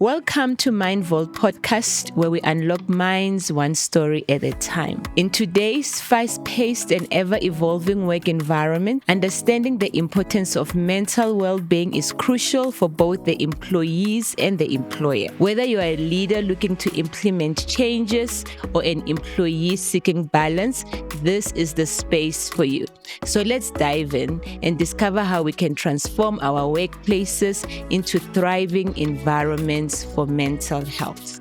Welcome to Mind Vault podcast, where we unlock minds one story at a time. In today's fast-paced and ever-evolving work environment, understanding the importance of mental well-being is crucial for both the employees and the employer. Whether you are a leader looking to implement changes or an employee seeking balance, this is the space for you. So let's dive in and discover how we can transform our workplaces into thriving environments for mental health.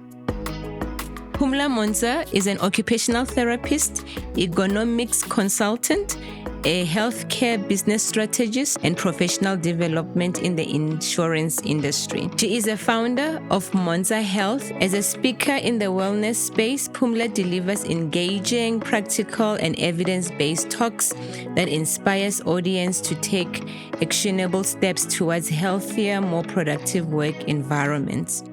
Phumlani Motsa is an occupational therapist, ergonomics consultant, a healthcare business strategist, and professional development in the insurance industry. She is a founder of Motsa Health. As a speaker in the wellness space, Phumla delivers engaging, practical, and evidence-based talks that inspires audience to take actionable steps towards healthier, more productive work environments.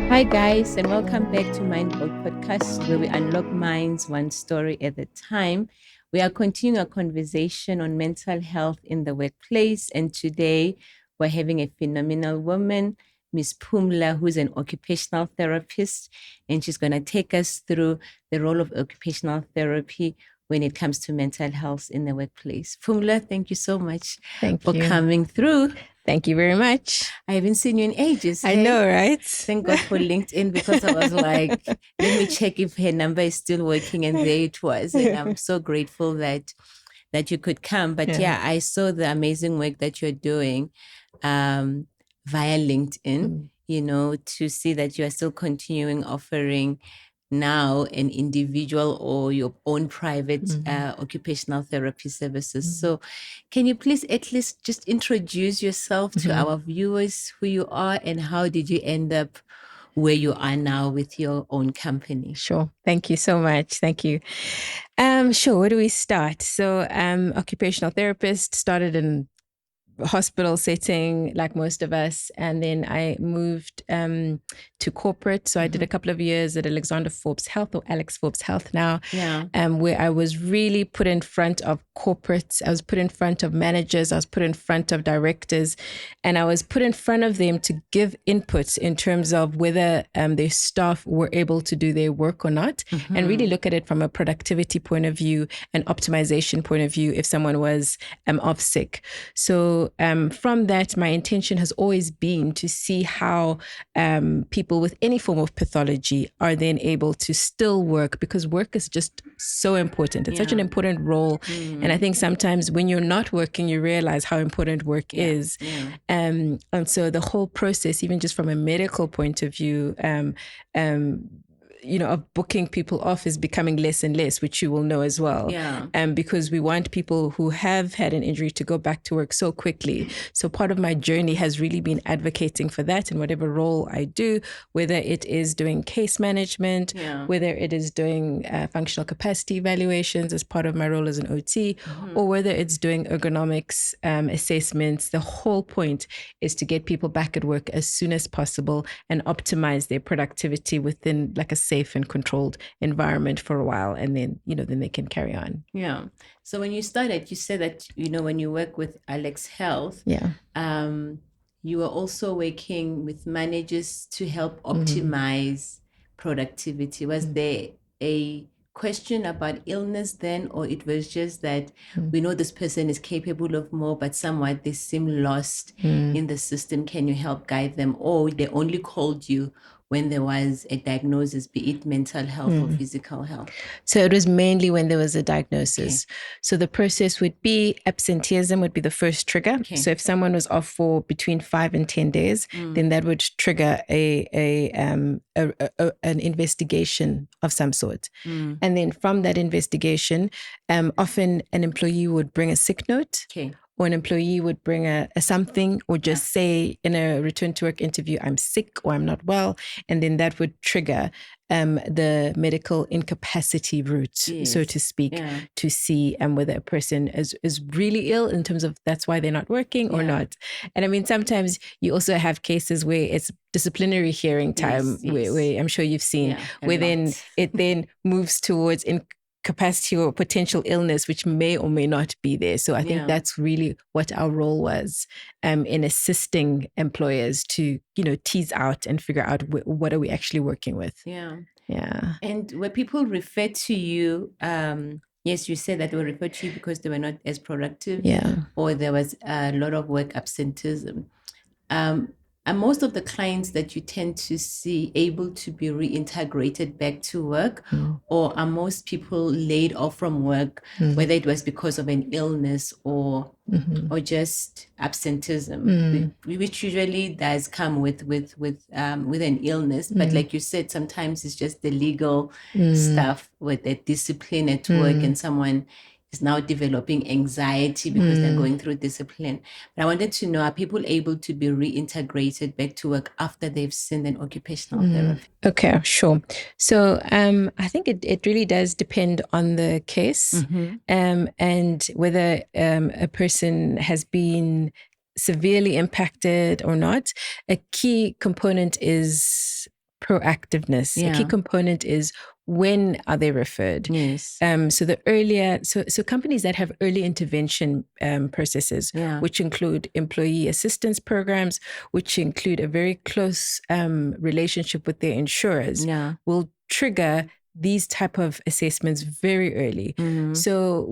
Hi guys, and welcome back to Mind Vault podcast, where we unlock minds one story at a time. We are continuing a conversation on mental health in the workplace, and today we're having a phenomenal woman, Miss Phumla, who's an occupational therapist, and she's going to take us through the role of occupational therapy when it comes to mental health in the workplace. Phumla, thank you so much for coming through. Thank you very much. I haven't seen you in ages. I know, right? Thank God for LinkedIn, because I was like, let me check if her number is still working, and there it was. And I'm so grateful that you could come. But yeah, I saw the amazing work that you're doing via LinkedIn, to see that you are still continuing offering now an individual or your own private occupational therapy services. So can you please at least just introduce yourself to our viewers, who you are and how did you end up where you are now with your own company? Sure. Thank you so much. Thank you. Sure. Where do we start? So occupational therapist, started in hospital setting like most of us, and then I moved to corporate. So I did a couple of years at Alexander Forbes Health, or Alex Forbes Health now, where I was really put in front of corporates. I was put in front of managers. I was put in front of directors, and I was put in front of them to give input in terms of whether their staff were able to do their work or not, and really look at it from a productivity point of view and optimization point of view if someone was off sick. So from that, my intention has always been to see how people with any form of pathology are then able to still work, because work is just so important. It's such an important role. And I think sometimes when you're not working, you realize how important work is. And so the whole process, even just from a medical point of view, of booking people off is becoming less and less, which you will know as well. Because we want people who have had an injury to go back to work so quickly. So part of my journey has really been advocating for that in whatever role I do, whether it is doing case management, whether it is doing functional capacity evaluations as part of my role as an OT, or whether it's doing ergonomics assessments. The whole point is to get people back at work as soon as possible and optimize their productivity within like a safe and controlled environment for a while, and then then they can carry on. So when you started, you said that when you work with Alex Health, you were also working with managers to help optimize productivity. Was there a question about illness then, or it was just that we know this person is capable of more, but somewhat they seem lost in the system? Can you help guide them? Or they only called you when there was a diagnosis, be it mental health or physical health? So it was mainly when there was a diagnosis. So the process would be absenteeism would be the first trigger. So if someone was off for between 5 and 10 days, then that would trigger an investigation of some sort. And then from that investigation, often an employee would bring a sick note. Or an employee would bring a something, or just say in a return to work interview, I'm sick or I'm not well. And then that would trigger the medical incapacity route, so to speak, to see whether a person is really ill in terms of that's why they're not working or not. And I mean, sometimes you also have cases where it's disciplinary hearing time, where I'm sure you've seen, where then it then moves towards capacity or potential illness, which may or may not be there. So I think that's really what our role was in assisting employers to, tease out and figure out what are we actually working with. Yeah. Yeah. And when people refer to you, yes, you said that they were referred to you because they were not as productive, or there was a lot of work absenteeism. Are most of the clients that you tend to see able to be reintegrated back to work, or are most people laid off from work, whether it was because of an illness or just absenteeism, which usually does come with an illness, but like you said, sometimes it's just the legal stuff with the discipline at work, and someone is now developing anxiety because they're going through discipline. But I wanted to know, are people able to be reintegrated back to work after they've seen an occupational therapist? Okay, sure. So I think it really does depend on the case, and whether a person has been severely impacted or not. A key component is proactiveness. A key component is, when are they referred? Yes. So the earlier, so companies that have early intervention processes, which include employee assistance programs, which include a very close relationship with their insurers, will trigger these type of assessments very early. So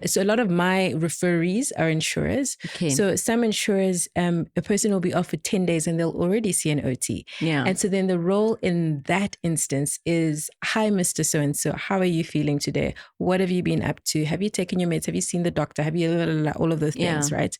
so a lot of my referees are insurers. Okay. So some insurers, a person will be off for 10 days and they'll already see an OT. And so then the role in that instance is, hi, Mr. So-and-so, how are you feeling today? What have you been up to? Have you taken your meds? Have you seen the doctor? Have you, all of those things, right?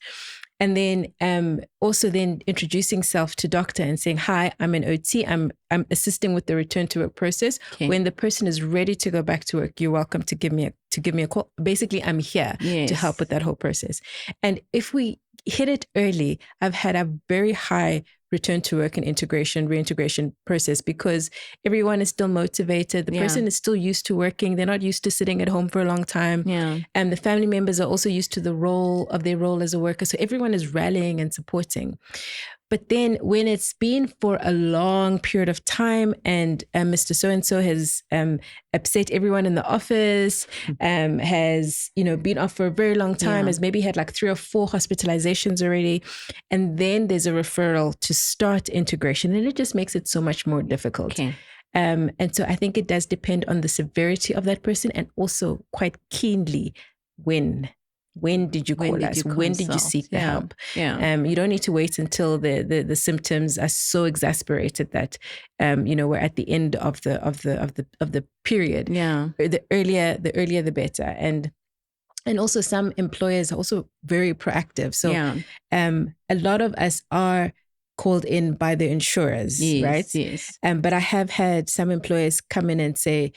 And then also then introducing self to doctor and saying, hi, I'm an OT. I'm assisting with the return to work process. Okay. When the person is ready to go back to work, you're welcome to give me a call. Basically, I'm here to help with that whole process. And if we hit it early, I've had a very high return to work and reintegration process, because everyone is still motivated. The person is still used to working. They're not used to sitting at home for a long time. And the family members are also used to their role as a worker. So everyone is rallying and supporting. But then when it's been for a long period of time and Mr. So-and-so has upset everyone in the office, has, been off for a very long time, has maybe had like 3 or 4 hospitalizations already. And then there's a referral to start integration, and it just makes it so much more difficult. Okay. And so I think it does depend on the severity of that person, and also quite keenly when did you call us? When did you seek the help? You don't need to wait until the symptoms are so exasperated that we're at the end of the period. The earlier the better. And also some employers are also very proactive. So a lot of us are called in by the insurers, right? Yes. But I have had some employers come in and say,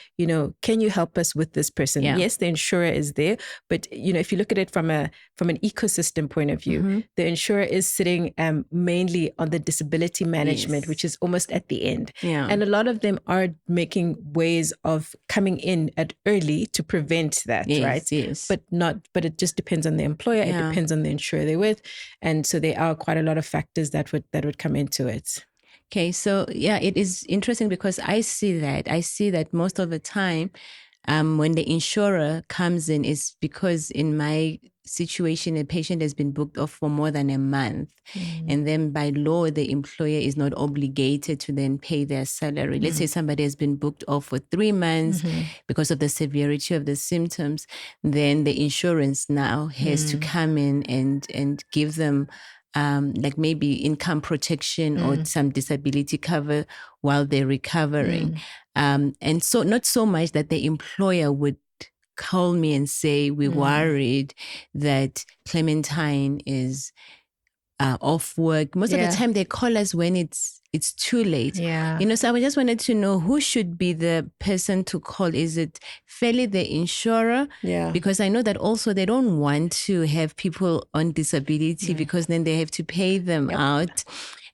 can you help us with this person? Yes, the insurer is there, but if you look at it from an ecosystem point of view, the insurer is sitting mainly on the disability management, which is almost at the end. And a lot of them are making ways of coming in at early to prevent that, right? Yes. But it just depends on the employer. It depends on the insurer they're with, and so there are quite a lot of factors that would come into it. Okay, so it is interesting because I see that most of the time when the insurer comes in is because in my situation, a patient has been booked off for more than a month. And then by law, the employer is not obligated to then pay their salary. Let's say somebody has been booked off for 3 months because of the severity of the symptoms. Then the insurance now has to come in and give them like maybe income protection or some disability cover while they're recovering. And so not so much that the employer would call me and say, we're worried that Clementine is off work. Most of the time they call us when it's too late. So I just wanted to know, who should be the person to call? Is it fairly the insurer? Because I know that also they don't want to have people on disability because then they have to pay them out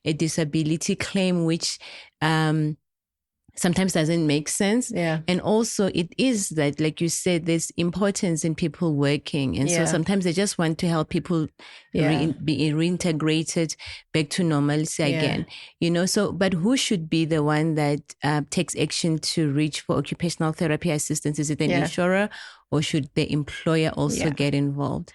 a disability claim, which sometimes doesn't make sense. Yeah. And also it is that, like you said, there's importance in people working. And so sometimes they just want to help people be reintegrated back to normalcy again, so, but who should be the one that takes action to reach for occupational therapy assistance? Is it an insurer, or should the employer also get involved?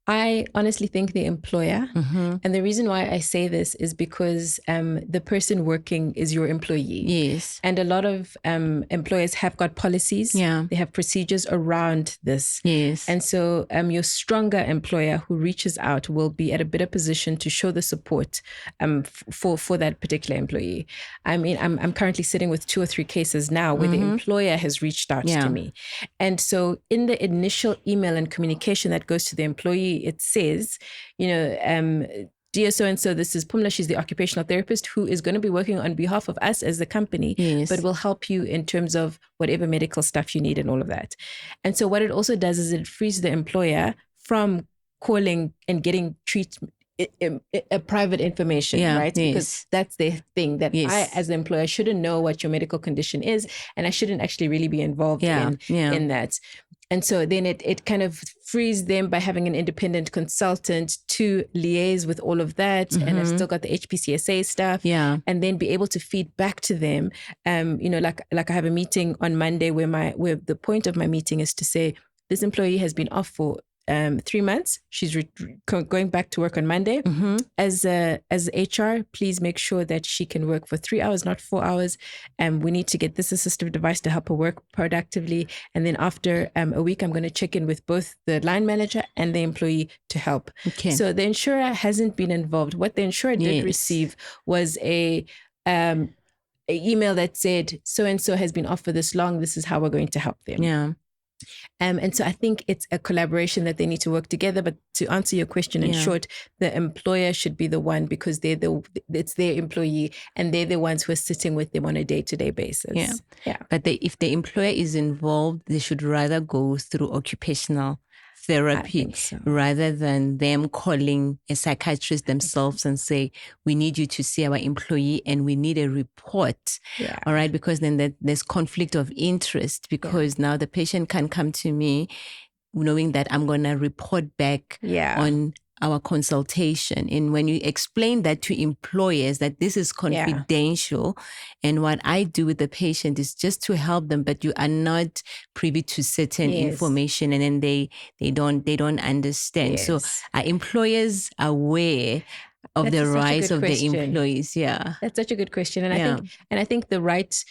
I honestly think the employer. And the reason why I say this is because the person working is your employee. Yes. And a lot of employers have got policies. Yeah. They have procedures around this. Yes. And so your stronger employer who reaches out will be at a better position to show the support for that particular employee. I mean, I'm currently sitting with 2 or 3 cases now where the employer has reached out to me. And so in the initial email and communication that goes to the employee, it says, dear so-and-so, this is Phumla. She's the occupational therapist who is going to be working on behalf of us as the company, but will help you in terms of whatever medical stuff you need and all of that. And so what it also does is it frees the employer from calling and getting a private information, right? Because that's the thing that I, as the employer, shouldn't know what your medical condition is, and I shouldn't actually really be involved in that. And so then it kind of frees them by having an independent consultant to liaise with all of that. And I've still got the HPCSA stuff. And then be able to feed back to them. Like I have a meeting on Monday where the point of my meeting is to say, this employee has been off for 3 months. She's going back to work on Monday. As HR, please make sure that she can work for 3 hours, not 4 hours. We need to get this assistive device to help her work productively. And then after a week, I'm going to check in with both the line manager and the employee to help. Okay. So the insurer hasn't been involved. What the insurer did receive was a email that said, so-and-so has been off for this long. This is how we're going to help them. Yeah. And so I think it's a collaboration that they need to work together. But to answer your question in short, the employer should be the one, because it's their employee and they're the ones who are sitting with them on a day-to-day basis. Yeah. But if the employer is involved, they should rather go through occupational therapy rather than them calling a psychiatrist themselves and say, we need you to see our employee and we need a report. All right. Because then there's conflict of interest, because now the patient can come to me knowing that I'm going to report back on our consultation. And when you explain that to employers, that this is confidential and what I do with the patient is just to help them, but you are not privy to certain information, and then they don't understand. So are employers aware of the rights of the employees? That's such a good question. And I think the right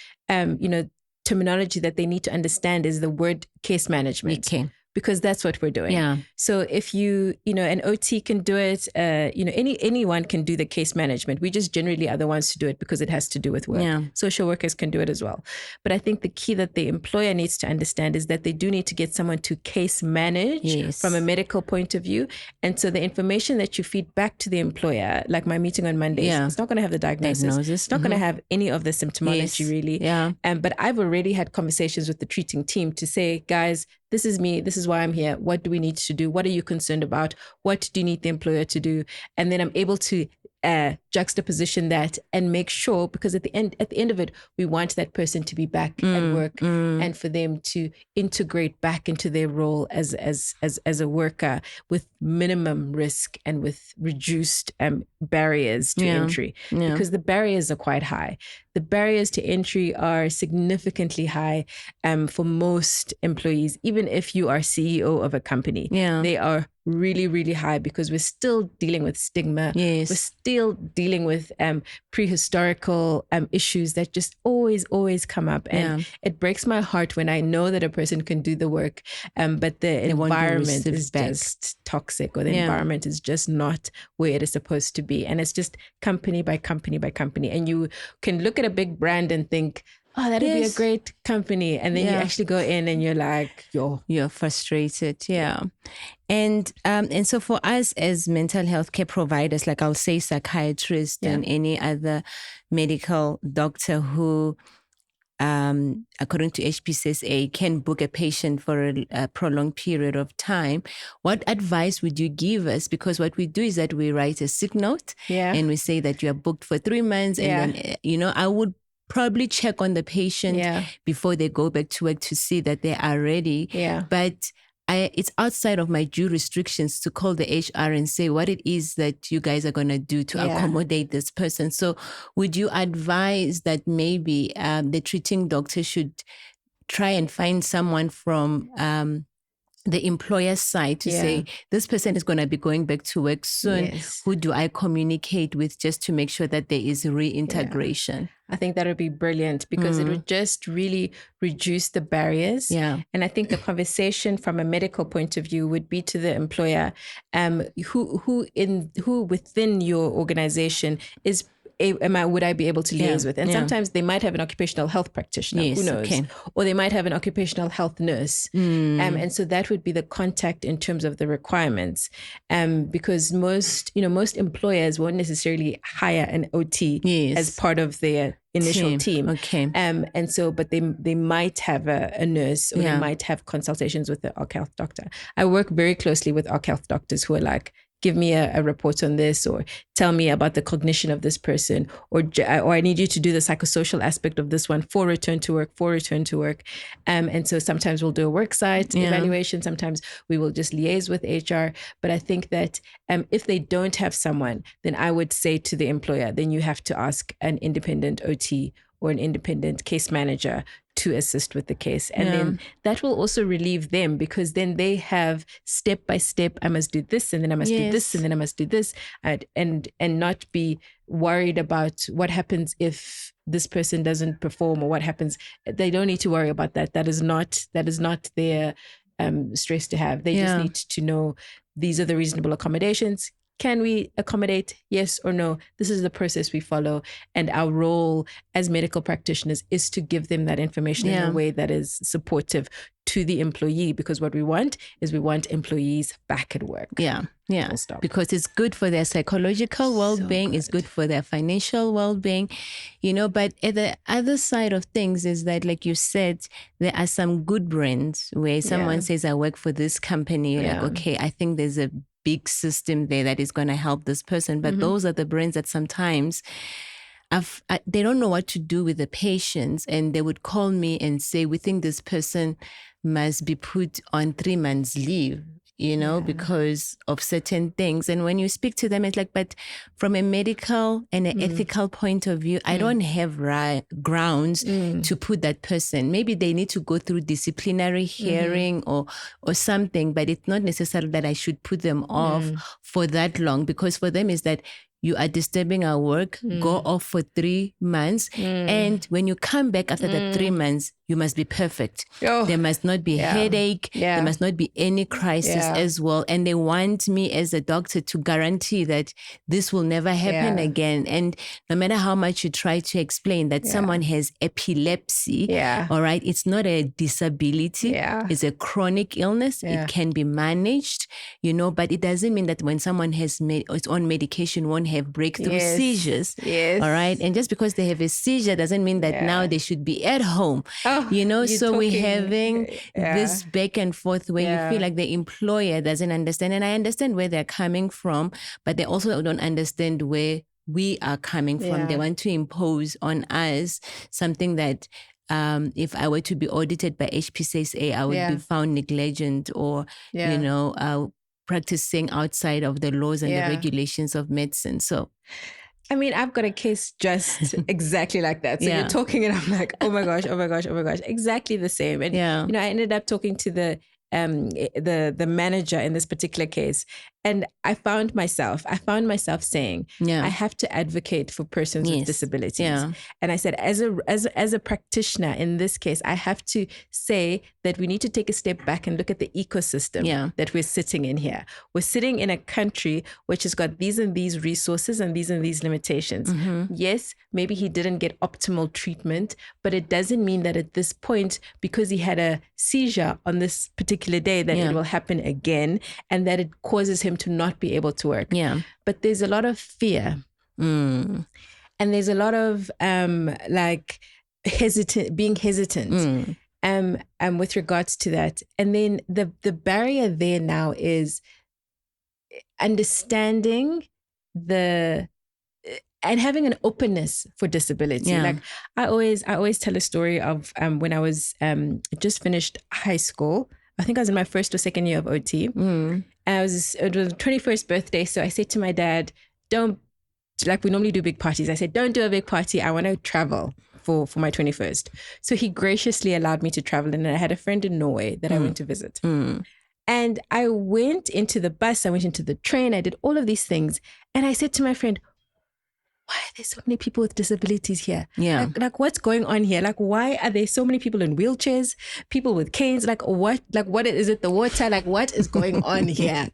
terminology that they need to understand is the word case management. Because that's what we're doing. So if an OT can do it, anyone can do the case management. We just generally are the ones to do it because it has to do with work. Social workers can do it as well. But I think the key that the employer needs to understand is that they do need to get someone to case manage from a medical point of view. And so the information that you feed back to the employer, like my meeting on Monday, it's not going to have the diagnosis. It's not going to have any of the symptomology really. But I've already had conversations with the treating team to say, guys, this is me. This is why I'm here. What do we need to do? What are you concerned about? What do you need the employer to do? And then I'm able to juxtaposition that and make sure, because at the end of it, we want that person to be back at work and for them to integrate back into their role as a worker with minimum risk and with reduced barriers to entry, because the barriers are quite high. The barriers to entry are significantly high for most employees. Even if you are CEO of a company, they are really, really high, because we're still dealing with stigma. We're still dealing with prehistorical issues that just always come up. And it breaks my heart when I know that a person can do the work, but the environment is just toxic, or the environment is just not where it is supposed to be. And it's just company by company by company. And you can look at a big brand and think, oh, that'd be a great company. And then you actually go in and you're like, you're frustrated. And so for us as mental health care providers, like I'll say psychiatrists and any other medical doctor who, according to HPCSA, can book a patient for a prolonged period of time, what advice would you give us? Because what we do is that we write a sick note and we say that you are booked for 3 months. And then, I would probably check on the patient before they go back to work to see that they are ready. Yeah. But it's outside of my due restrictions to call the HR and say what it is that you guys are going to do to accommodate this person. So would you advise that maybe the treating doctor should try and find someone from the employer's side to say, this person is going to be going back to work soon. Yes. Who do I communicate with just to make sure that there is reintegration? I think that would be brilliant because it would just really reduce the barriers. Yeah. And I think the conversation from a medical point of view would be to the employer, who within your organization is would I be able to liaise with? And sometimes they might have an occupational health practitioner, who knows? Okay. Or they might have an occupational health nurse. And so that would be the contact in terms of the requirements. Because most employers won't necessarily hire an OT as part of their initial team. Okay. And so, but they might have a nurse, or they might have consultations with the occ health doctor. I work very closely with occ health doctors who are like, give me a report on this, or tell me about the cognition of this person, or I need you to do the psychosocial aspect of this one for return to work. And so sometimes we'll do a work site evaluation. Sometimes we will just liaise with HR. But I think that if they don't have someone, then I would say to the employer, then you have to ask an independent OT or an independent case manager to assist with the case. And then that will also relieve them, because then they have step by step, I must do this, and then I must do this, and then I must do this, and not be worried about what happens if this person doesn't perform, or what happens. They don't need to worry about that. That is not their stress to have. They just need to know these are the reasonable accommodations. Can we accommodate? Yes or no? This is the process we follow. And our role as medical practitioners is to give them that information in a way that is supportive to the employee, because what we want is employees back at work. Yeah. Because it's good for their psychological well-being, it's good for their financial well-being, but at the other side of things is that, like you said, there are some good brands where someone says, I work for this company. You're like, okay, I think there's a big system there that is going to help this person. But those are the brands that sometimes they don't know what to do with the patients, and they would call me and say, we think this person must be put on 3 months leave, because of certain things. And when you speak to them, it's like, but from a medical and an ethical point of view, I don't have grounds to put that person. Maybe they need to go through disciplinary hearing or something, but it's not necessary that I should put them off for that long, because for them is that you are disturbing our work, go off for 3 months. And when you come back after the 3 months, you must be perfect. There must not be headache. There must not be any crisis as well. And they want me as a doctor to guarantee that this will never happen again. And no matter how much you try to explain that someone has epilepsy, all right, it's not a disability. It's a chronic illness. It can be managed, but it doesn't mean that when someone has its own medication won't have breakthrough seizures. All right. And just because they have a seizure doesn't mean that now they should be at home. So we're having this back and forth where you feel like the employer doesn't understand. And I understand where they're coming from, but they also don't understand where we are coming from. They want to impose on us something that if I were to be audited by HPCSA, I would be found negligent or, practicing outside of the laws and the regulations of medicine. So, I mean, I've got a case just exactly like that. So you're talking and I'm like, oh my gosh, exactly the same. And, I ended up talking to the manager in this particular case. And I found myself saying, I have to advocate for persons with disabilities. And I said, as a practitioner in this case, I have to say that we need to take a step back and look at the ecosystem that we're sitting in here. We're sitting in a country which has got these and these resources and these limitations. Yes, maybe he didn't get optimal treatment, but it doesn't mean that at this point, because he had a seizure on this particular day, that it will happen again and that it causes him to not be able to work. But there's a lot of fear. And there's a lot of being hesitant with regards to that. And then the barrier there now is understanding the and having an openness for disability. Yeah. Like I always tell a story of when I was just finished high school. I think I was in my first or second year of OT. It was 21st birthday. So I said to my dad, don't, like we normally do big parties. I said, don't do a big party. I want to travel for my 21st. So he graciously allowed me to travel. And I had a friend in Norway that I went to visit. And I went into the bus, I went into the train, I did all of these things. And I said to my friend, why are there so many people with disabilities here? Yeah. Like what's going on here? Like, why are there so many people in wheelchairs, people with canes? Like what is it, the water? Like what is going on here?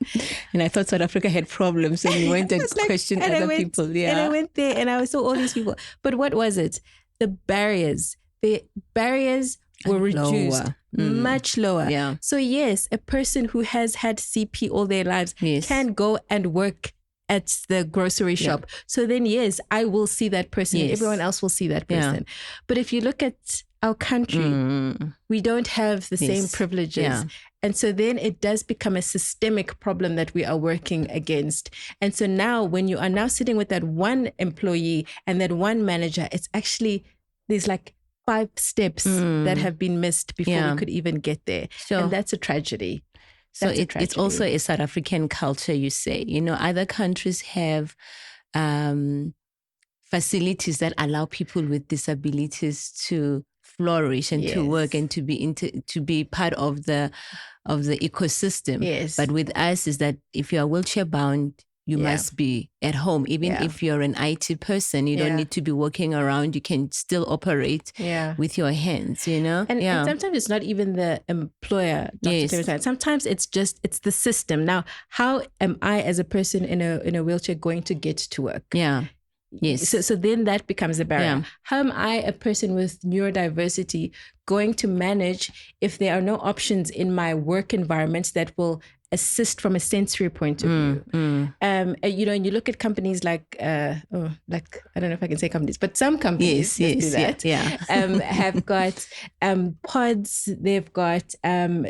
And I thought South Africa had problems, and you went and questioned other people. Yeah. And I went there and I saw all these people. But what was it? The barriers were reduced much lower. Yeah. So yes, a person who has had CP all their lives can go and work at the grocery shop. So then, yes, I will see that person. Yes. Everyone else will see that person. But if you look at our country, we don't have the same privileges. Yeah. And so then it does become a systemic problem that we are working against. And so now when you are now sitting with that one employee and that one manager, it's actually, there's like 5 steps that have been missed before we could even get there. Sure. And that's a tragedy. So it's also a South African culture, you say. You know, other countries have facilities that allow people with disabilities to flourish and to work and to be part of the ecosystem. Yes. But with us is that if you are wheelchair bound, you must be at home. Even if you're an IT person, you don't need to be walking around. You can still operate with your hands, you know? And sometimes it's not even the employer. Sometimes it's the system. Now, how am I as a person in a wheelchair going to get to work? Yeah. Yes. So then that becomes a barrier. How am I, a person with neurodiversity, going to manage if there are no options in my work environment that will assist from a sensory point of view? You know, and you look at companies like I don't know if I can say companies, but some companies do that. Have got pods, they've got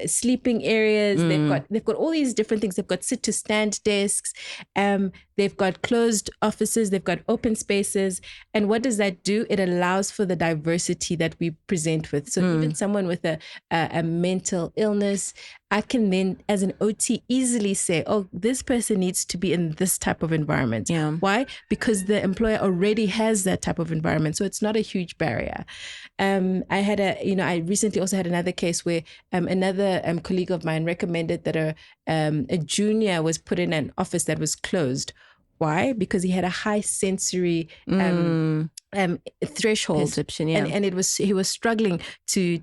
sleeping areas, they've got all these different things. They've got sit to stand desks, they've got closed offices, they've got open spaces. And what does that do? It allows for the diversity that we present with. So even someone with a mental illness, I can then, as an OT, easily say, oh, this person needs to be in this type of environment. Yeah. Why? Because the employer already has that type of environment. So it's not a huge barrier. I recently also had another case where another colleague of mine recommended that a junior was put in an office that was closed. Why? Because he had a high sensory threshold, perception, and he was struggling to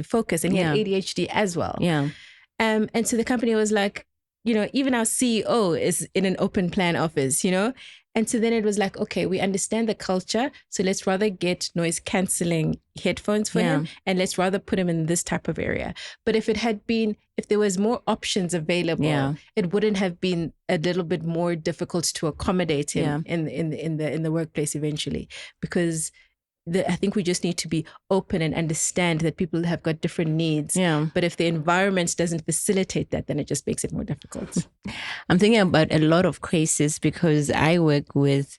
focus, and he had ADHD as well. Yeah, and so the company was like, you know, even our CEO is in an open plan office, you know. And so then it was like, okay, we understand the culture, so let's rather get noise cancelling headphones for him, and let's rather put him in this type of area. But if there was more options available, it wouldn't have been a little bit more difficult to accommodate him in the workplace eventually, because I think we just need to be open and understand that people have got different needs. Yeah. But if the environment doesn't facilitate that, then it just makes it more difficult. I'm thinking about a lot of cases because I work with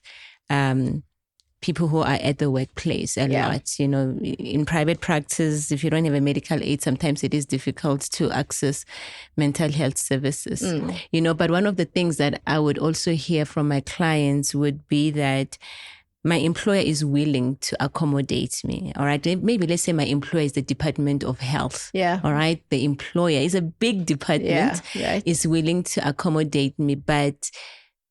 people who are at the workplace a lot. You know, in private practice, if you don't have a medical aid, sometimes it is difficult to access mental health services. You know, but one of the things that I would also hear from my clients would be that my employer is willing to accommodate me. All right. Maybe let's say my employer is the Department of Health. Yeah. All right. The employer is a big department, is willing to accommodate me, but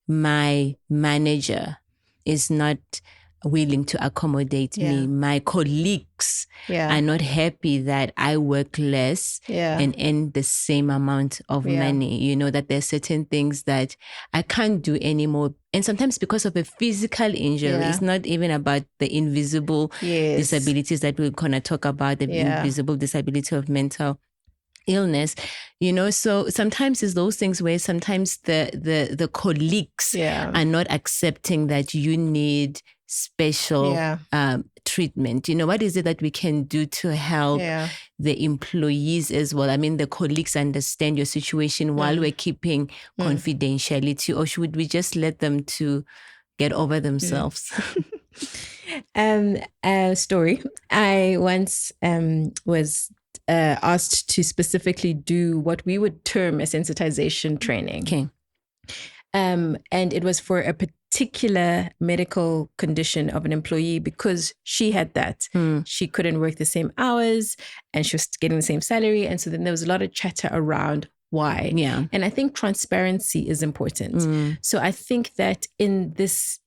my manager is not willing to accommodate me. My colleagues are not happy that I work less and earn the same amount of money. You know, that there's certain things that I can't do anymore. And sometimes because of a physical injury, it's not even about the invisible disabilities that we're going to talk about, the invisible disability of mental illness, you know. So sometimes it's those things where sometimes the colleagues are not accepting that you need special treatment. You know, what is it that we can do to help the employees as well? I mean, the colleagues understand your situation while we're keeping confidentiality, or should we just let them to, get over themselves. Story. I once was asked to specifically do what we would term a sensitization training. Okay. And it was for a particular medical condition of an employee because she had that. She couldn't work the same hours and she was getting the same salary. And so then there was a lot of chatter around why. Yeah. And I think transparency is important. So I think that in this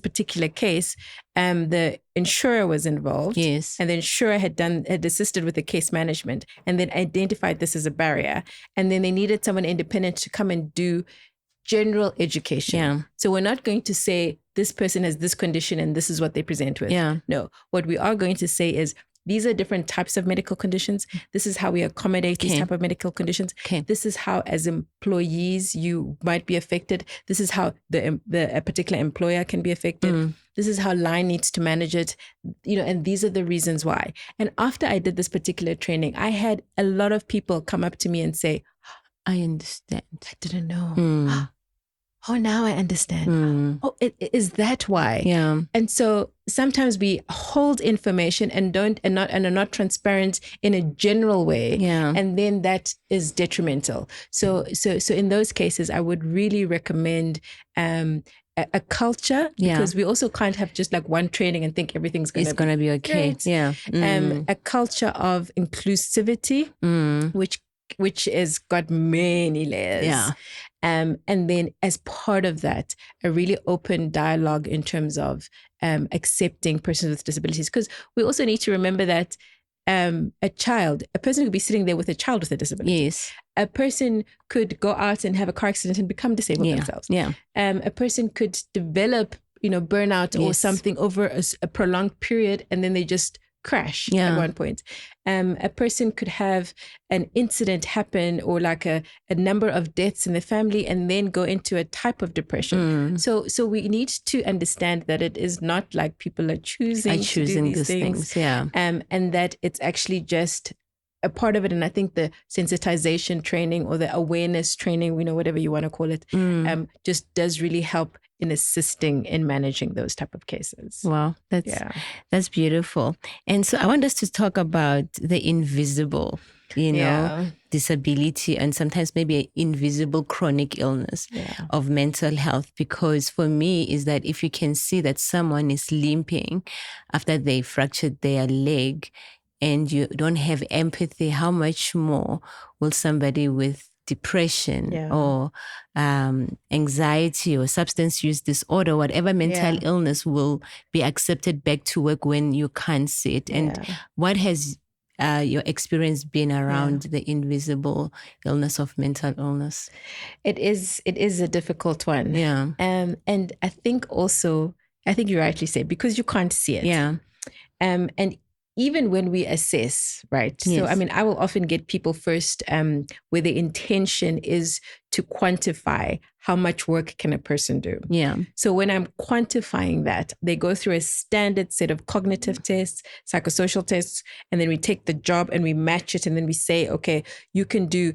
particular case, the insurer was involved. Yes. And the insurer had assisted with the case management and then identified this as a barrier. And then they needed someone independent to come and do general education. Yeah. So we're not going to say this person has this condition and this is what they present with. Yeah. No, what we are going to say is these are different types of medical conditions. This is how we accommodate these type of medical conditions. This is how, as employees, you might be affected. This is how a particular employer can be affected. This is how line needs to manage it, and these are the reasons why. And after I did this particular training, I had a lot of people come up to me and say, I understand. I didn't know. Oh, now I understand. Oh, is that why? Yeah. And so sometimes we hold information and are not transparent in a general way. Yeah. And then that is detrimental. So in those cases, I would really recommend a culture, because we also can't have just like one training and think everything's going to be okay. great. Yeah. A culture of inclusivity, which has got many layers. Yeah. And then as part of that, a really open dialogue in terms of accepting persons with disabilities. Because we also need to remember that a person could be sitting there with a child with a disability. Yes. A person could go out and have a car accident and become disabled themselves. Yeah. A person could develop, burnout or something over a prolonged period, and then they just crash at one point. A person could have an incident happen or like a number of deaths in the family and then go into a type of depression. So we need to understand that it is not like people are choosing to do these things. Yeah. And that it's actually just a part of it. And I think the sensitization training or the awareness training, whatever you want to call it, just does really help in assisting in managing those type of cases. Wow, that's beautiful. And so I want us to talk about the invisible, disability, and sometimes maybe an invisible chronic illness of mental health. Because for me is that if you can see that someone is limping after they fractured their leg and you don't have empathy, how much more will somebody with depression or anxiety or substance use disorder, whatever mental illness, will be accepted back to work when you can't see it? And what has your experience been around the invisible illness of mental illness? It is a difficult one. Yeah. And I think you rightly said, because you can't see it. Yeah. And even when we assess, right? Yes. So, I will often get people first where the intention is to quantify how much work can a person do. Yeah. So when I'm quantifying that, they go through a standard set of cognitive tests, psychosocial tests, and then we take the job and we match it. And then we say, okay, you can do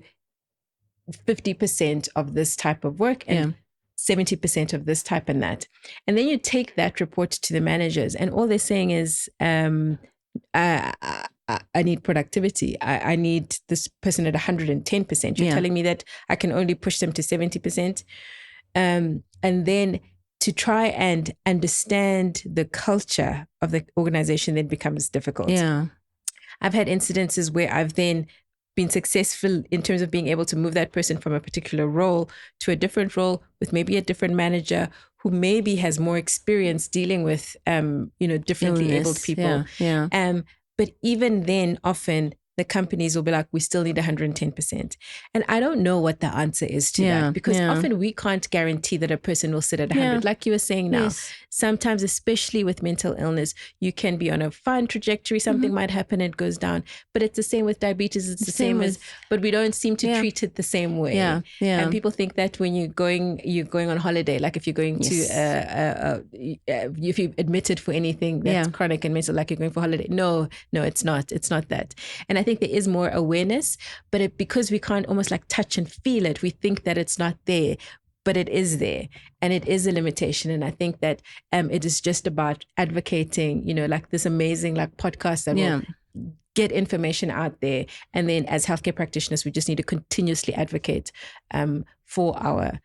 50% of this type of work and 70% of this type and that. And then you take that report to the managers, and all they're saying is, I need productivity. I need this person at 110%. You're telling me that I can only push them to 70%. And then to try and understand the culture of the organization then becomes difficult. Yeah. I've had incidences where I've then been successful in terms of being able to move that person from a particular role to a different role with maybe a different manager who maybe has more experience dealing with, differently abled people. Yeah. But even then, often the companies will be like, we still need 110%. And I don't know what the answer is to that, because often we can't guarantee that a person will sit at 100. Like you were saying now, sometimes, especially with mental illness, you can be on a fine trajectory. Something might happen, it goes down. But it's the same with diabetes. It's the same as, but we don't seem to treat it the same way. Yeah. And people think that when you're going on holiday, like if you're going to, if you're admitted for anything that's chronic and mental, like you're going for holiday. No, it's not. It's not that. And I think there is more awareness, but because we can't almost like touch and feel it, we think that it's not there. but it is there and it is a limitation. And I think that it is just about advocating, like this amazing like podcast that will get information out there. And then as healthcare practitioners, we just need to continuously advocate for our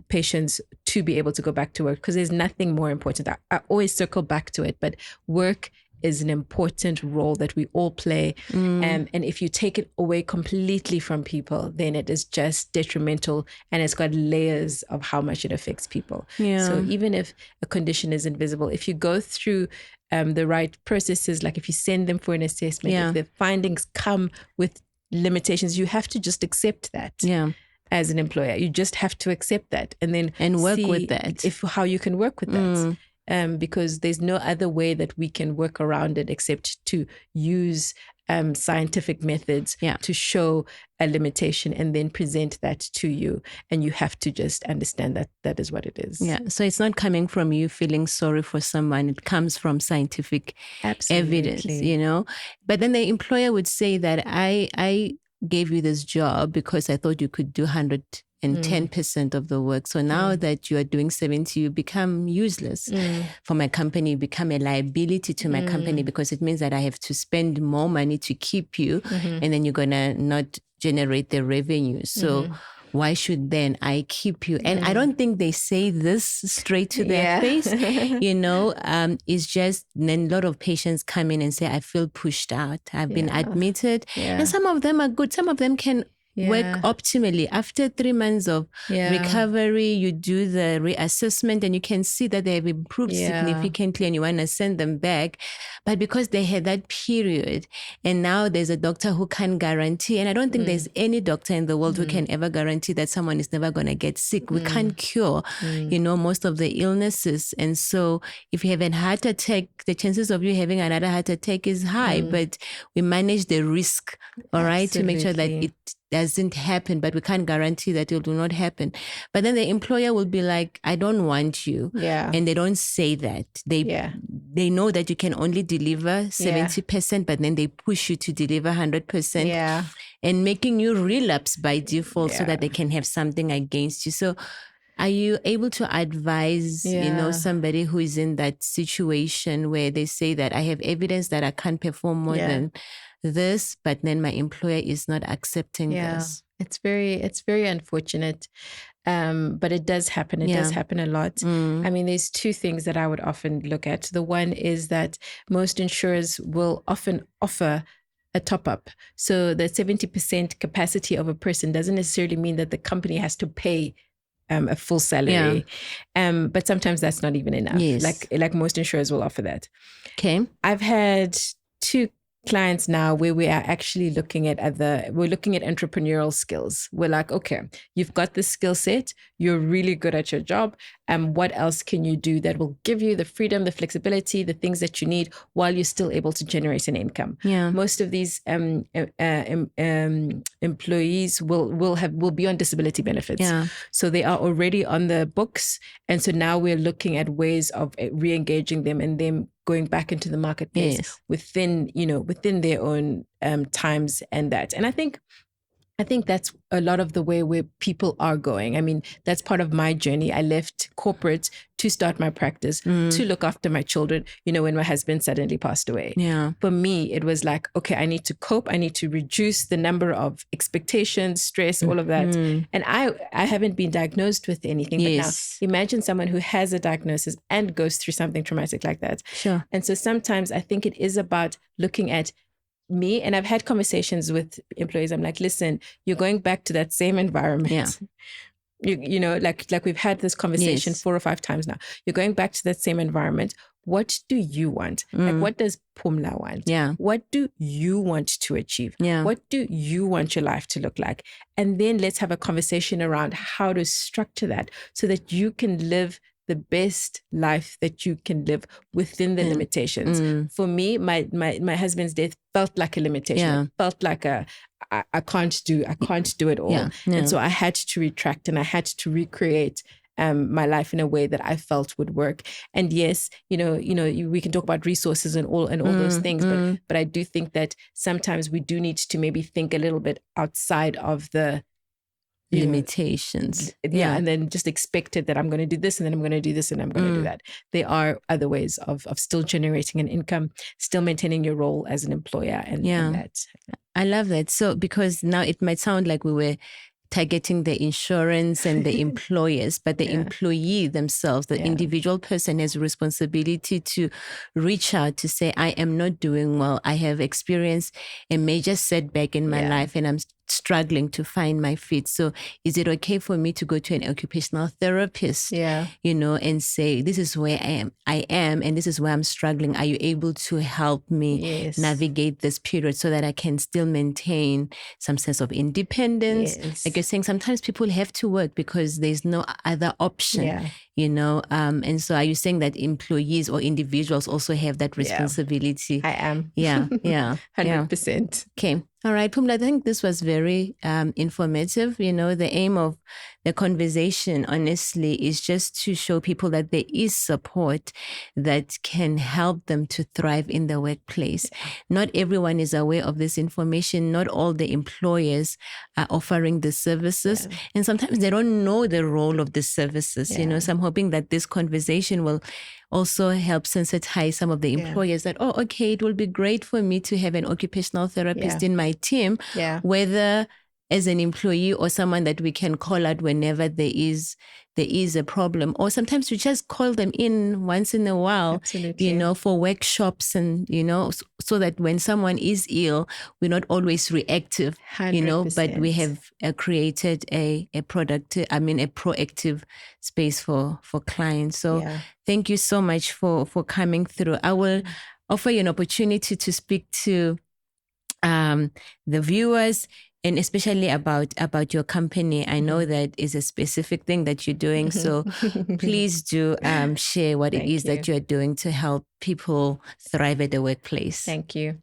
patients to be able to go back to work, because there's nothing more important. I always circle back to it, but work is an important role that we all play. And if you take it away completely from people, then it is just detrimental, and it's got layers of how much it affects people. So even if a condition is invisible, if you go through the right processes, like if you send them for an assessment, if the findings come with limitations, you have to just accept that. As an employer, you just have to accept that and then work with that. How you can work with that. Because there's no other way that we can work around it except to use scientific methods to show a limitation and then present that to you. And you have to just understand that that is what it is. So it's not coming from you feeling sorry for someone. It comes from scientific evidence, But then the employer would say that I gave you this job because I thought you could do 110% of the work. So now that you are doing 70, you become useless for my company, you become a liability to my company, because it means that I have to spend more money to keep you, and then you're going to not generate the revenue. So why should then I keep you? And I don't think they say this straight to their face. It's just then a lot of patients come in and say, I feel pushed out. I've been admitted. And some of them are good. Some of them can work optimally. After 3 months of recovery, you do the reassessment and you can see that they have improved significantly, and you want to send them back. But because they had that period, and now there's a doctor who can guarantee, and I don't think there's any doctor in the world who can ever guarantee that someone is never going to get sick. We can't cure, most of the illnesses. And so if you have a heart attack, the chances of you having another heart attack is high, but we manage the risk, all right, to make sure that it doesn't happen, but we can't guarantee that it will not happen. But then the employer will be like, I don't want you. And they don't say that. They know that you can only deliver 70%, but then they push you to deliver 100%. And making you relapse by default so that they can have something against you. So are you able to advise, somebody who is in that situation where they say that I have evidence that I can't perform more than this, but then my employer is not accepting this? It's very unfortunate. But it does happen. It does happen a lot. I mean, there's two things that I would often look at. The one is that most insurers will often offer a top up. So the 70% capacity of a person doesn't necessarily mean that the company has to pay a full salary. But sometimes that's not even enough. Like most insurers will offer that. Okay. I've had two clients now where we are actually looking at entrepreneurial skills. We're like, okay, you've got this skill set, you're really good at your job, and what else can you do that will give you the freedom, the flexibility, the things that you need while you're still able to generate an income? Most of these employees will be on disability benefits. So they are already on the books, and so now we're looking at ways of re-engaging them and them going back into the marketplace within their own times and that. And I think that's a lot of the way where people are going. I mean, that's part of my journey. I left corporate to start my practice, to look after my children, when my husband suddenly passed away. For me, it was like, okay, I need to cope. I need to reduce the number of expectations, stress, all of that. And I haven't been diagnosed with anything. But now imagine someone who has a diagnosis and goes through something traumatic like that. And so sometimes I think it is about looking at me, and I've had conversations with employees. I'm like, listen, you're going back to that same environment. Like we've had this conversation 4 or 5 times now. You're going back to that same environment. What do you want? Like, what does Phumla want? What do you want to achieve? What do you want your life to look like? And then let's have a conversation around how to structure that so that you can live the best life that you can live within the limitations. For me, my husband's death felt like a limitation. It felt like I can't do it all. And so I had to retract and I had to recreate my life in a way that I felt would work. And yes, we can talk about resources and all those things, but I do think that sometimes we do need to maybe think a little bit outside of the limitations. And then just expected that I'm going to do this and then I'm going to do this and I'm going to do that. There are other ways of still generating an income, still maintaining your role as an employer, and that. I love that. So because now it might sound like we were targeting the insurance and the employers, but the employee themselves, the individual person has a responsibility to reach out to say, I am not doing well. I have experienced a major setback in my life and I'm struggling to find my feet. So is it okay for me to go to an occupational therapist, and say, this is where I am, and this is where I'm struggling. Are you able to help me navigate this period so that I can still maintain some sense of independence? Like you're saying, sometimes people have to work because there's no other option, and so are you saying that employees or individuals also have that responsibility? I am. 100%. Okay. All right, Phumla, I think this was very informative. The aim of the conversation, honestly, is just to show people that there is support that can help them to thrive in the workplace. Not everyone is aware of this information. Not all the employers are offering the services. And sometimes they don't know the role of the services, So I'm hoping that this conversation will also help sensitize some of the employers that, okay, it will be great for me to have an occupational therapist in my team, whether as an employee or someone that we can call out whenever there is a problem. Or sometimes we just call them in once in a while, for workshops and, so that when someone is ill, we're not always reactive, 100%. but we have created a proactive space for clients. So thank you so much for coming through. I will offer you an opportunity to speak to the viewers, and especially about your company. I know that is a specific thing that you're doing. So please do share what it is that you're doing to help people thrive at the workplace. Thank you.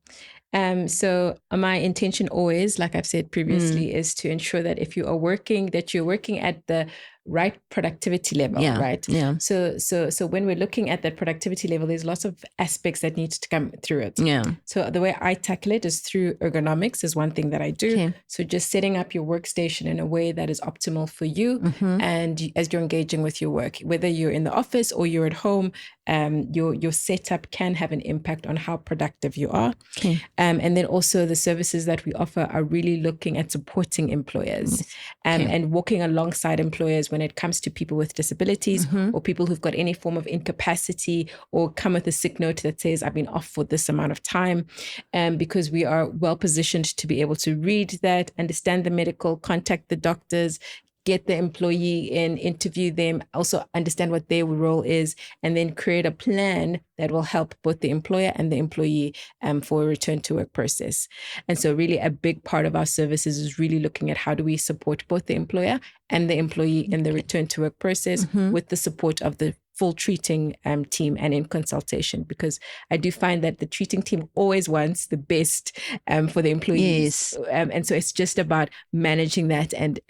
So my intention always, like I've said previously, is to ensure that if you are working, that you're working at the right productivity level, right? Yeah. So when we're looking at that productivity level, there's lots of aspects that need to come through it. Yeah. So the way I tackle it is through ergonomics is one thing that I do. Okay. So just setting up your workstation in a way that is optimal for you, and as you're engaging with your work, whether you're in the office or you're at home, your setup can have an impact on how productive you are. Okay. And then also the services that we offer are really looking at supporting employers and walking alongside employers when it comes to people with disabilities or people who've got any form of incapacity or come with a sick note that says, I've been off for this amount of time, because we are well positioned to be able to read that, understand the medical, contact the doctors, get the employee in, interview them, also understand what their role is, and then create a plan that will help both the employer and the employee for a return to work process. And so really a big part of our services is really looking at how do we support both the employer and the employee in the return to work process with the support of the full treating team and in consultation, because I do find that the treating team always wants the best for the employees. And so it's just about managing that and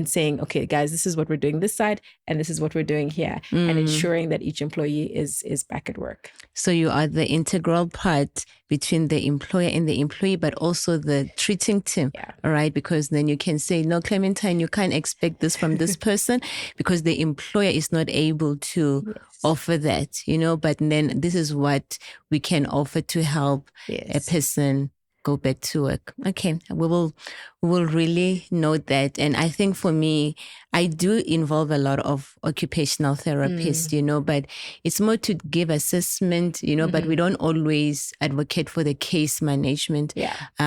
saying, okay, guys, this is what we're doing this side and this is what we're doing here, and ensuring that each employee is back at work. So you are the integral part between the employer and the employee, but also the treating team, all right? Because then you can say, no, Clementine, you can't expect this from this person because the employer is not able to offer that, but then this is what we can offer to help a person go back to work. Okay, we will really note that. And I think for me, I do involve a lot of occupational therapists, but it's more to give assessment, but we don't always advocate for the case management,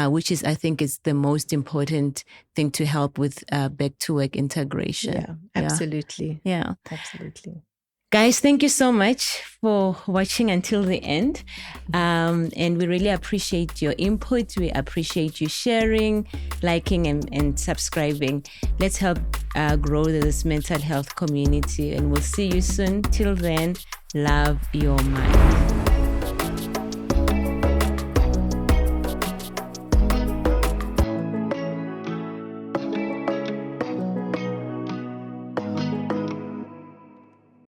which is, I think, is the most important thing to help with back to work integration. Yeah, absolutely. Yeah. Absolutely. Guys, thank you so much for watching until the end. And we really appreciate your input. We appreciate you sharing, liking, and subscribing. Let's help grow this mental health community. And we'll see you soon. Till then, love your mind.